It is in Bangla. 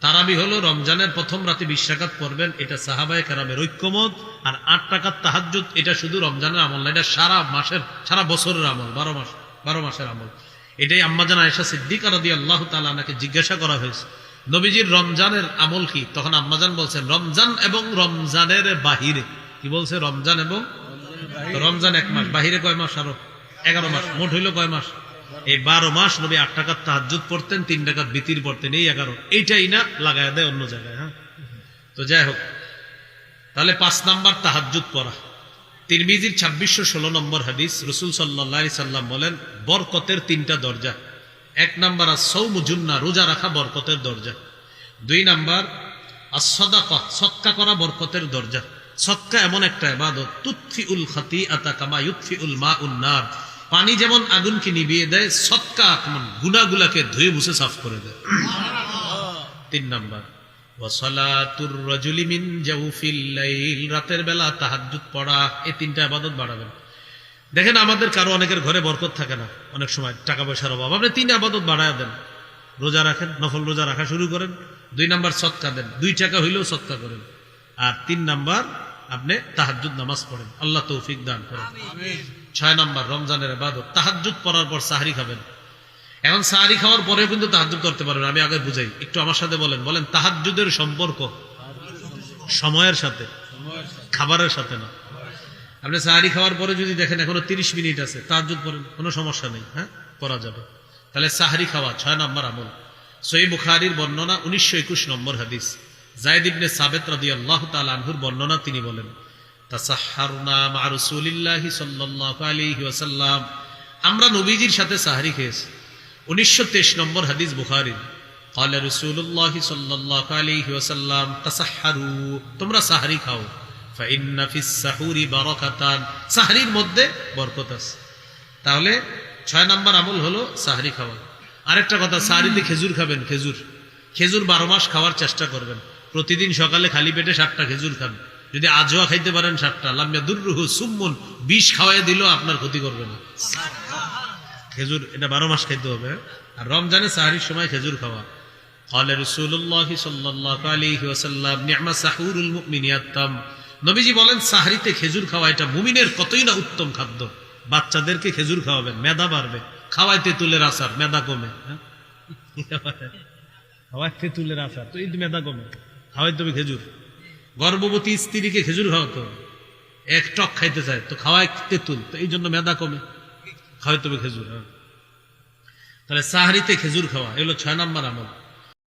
তারাবি হলো রমজানের প্রথম রাতে 20 রাকাত পড়বেন, এটা সাহাবায়ে কেরামের ঐক্যমত। আর 8 রাকাত তাহাজ্জুদ, এটা শুধু রমজানের আমল না, এটা সারা বছরের আমল, 12 মাসের আমল। এটাই আম্মাজান আয়েশা সিদ্দিকা রাদিয়াল্লাহু তাআলা আনহাকে জিজ্ঞাসা করা হয়েছে, নবীজির রমজানের আমল কি? তখন আম্মাজান বলছেন রমজান এবং রমজানের বাহিরে। কি বলছে? রমজান এবং রমজান 1 মাস, বাহিরে কয় মাস? আরো 11 মাস। মোট হইল কয় মাস? এই 12 মাস নবী 8 রাকাত তাহাজ্জুদ পড়তেন, 3 রাকাত বিতির পড়তেন, এই 11। এইটাই না লাগায় দেয় অন্য জায়গায়। হ্যাঁ, তো যাই হোক, তাহলে 5 নাম্বার তাহাজ্জুদ পড়া। তিরমিজির 2616 নম্বর হাদিস, রাসূল সাল্লাল্লাহু আলাইহি সাল্লাম বলেন বরকতের 3টা দরজা। 1 নাম্বার আস-সাওমু জুন্নাহ, রোজা রাখা বরকতের দরজা। 2 নাম্বার আস-সাদাকা, সদকা করা বরকতের দরজা। সদকা এমন একটা ইবাদত, তুতফিউল খাতিআতা কামা ইউতফিউল মাউন নার, পানি যেমন আগুনকে নিভিয়ে দেয়, সদকা তেমন গুনাহগুলোকে ধুয়ে মুছে সাফ করে দেয়। 3 নাম্বার ওয়া সালাতুর রাজুলি মিন জাওফিল লাইল, রাতের বেলা তাহাজ্জুদ পড়া। এই 3টা ইবাদত বাড়াবেন। দেখেন আমাদের কারো অনেকের ঘরে বরকত থাকে না, অনেক সময় টাকা পয়সার অভাব, আপনি 3 ইবাদত বাড়ায় দেন। রোজা রাখেন, নফল রোজা রাখা শুরু করেন। 2 নাম্বার সদকা দেন, 2 টাকা হইলেও সদকা করেন। আর 3 নাম্বার আপনি তাহাজ্জুদ নামাজ পড়েন, আল্লাহ তৌফিক দান করেন। 6 নাম্বার রমজানের ইবাদত, তাহাজ্জুদ পড়ার পর সাহরি খাবেন। এখন সাহরি খাওয়ার পরেও কিন্তু তাহাজ্জুদ করতে পারবেন। আমি আগে বুঝাই, একটু আমার সাথে বলেন তাহাজ্জুদের সম্পর্ক সময়ের সাথে, খাবারের সাথে না। আপনি সাহরি খাওয়ার পরে যদি দেখেন এখনো 30 মিনিট আছে, তাহাজ্জুদ পড়েন, কোনো সমস্যা নেই, হ্যাঁ, পড়া যাবে। তাহলে সাহরি খাওয়া 6 নাম্বার আমল। সহিহ বুখারীর বর্ণনা 1921 নম্বর হাদিস, যায়েদ ইবনে সাবিত রাদিয়াল্লাহু তাআলা আনহুর বর্ণনা, তিনি বলেন তাসাহহারনা মা রাসূলিল্লাহি সাল্লাল্লাহু আলাইহি ওয়াসাল্লাম, আমরা নবীজির সাথে সাহরি খেয়েছি। 1923 নম্বর হাদিস বুখারীর, ক্বালা রাসূলুল্লাহি সাল্লাল্লাহু আলাইহি ওয়াসাল্লাম তাসাহহারু, তোমরা সাহরি খাও, ফাইন্না ফিস সাহুরি বারাকাতান, সাহরির মধ্যে বরকত আছে। তাহলে 6 নাম্বার আমল হলো সাহরি খাওয়া। আরেকটা কথা, সাহরিতে খেজুর খাবেন। খেজুর 12 মাস খাওয়ার চেষ্টা করবেন। প্রতিদিন সকালে খালি পেটে 7টা খেজুর খান। যদি আজওয়া খাইতে পারেন 7টা, লাম ইয়াদুররুহু সুম্মুন, 20 খাওয়াই দিলেও আপনার ক্ষতি করবে না। খেজুর এটা 12 মাস খাইতে হবে। আর রমজানে সাহরির সময় খেজুর খাওয়া। ক্বালা রাসূলুল্লাহি সাল্লাল্লাহু আলাইহি ওয়াসাল্লাম নি'মা সাহুরুল মুমিনি আত-তাম, নবীজি বলেন সাহরিতে খেজুর খাওয়া এটা মুমিনের কতই না উত্তম খাদ্য। বাচ্চাদেরকে খেজুর খাওয়াবেন, মেধা বাড়বে। খাওয়াইতে তুলের আচার, মেধা কমে। খাওয়াইতে তুলের আচার তো এই মেধা কমে, খাওয়াইতে হবে খেজুর। গর্ভবতী স্ত্রীকে খেজুর খাওয়াতে হবে, 1 টক খাইতে চায় তো খাওয়াই তেঁতুল, তো এই জন্য মেধা কমে, খাওয়াইতে হবে খেজুর। তাহলে সাহরিতে খেজুর খাওয়া এগুলো 6 নাম্বার আমল।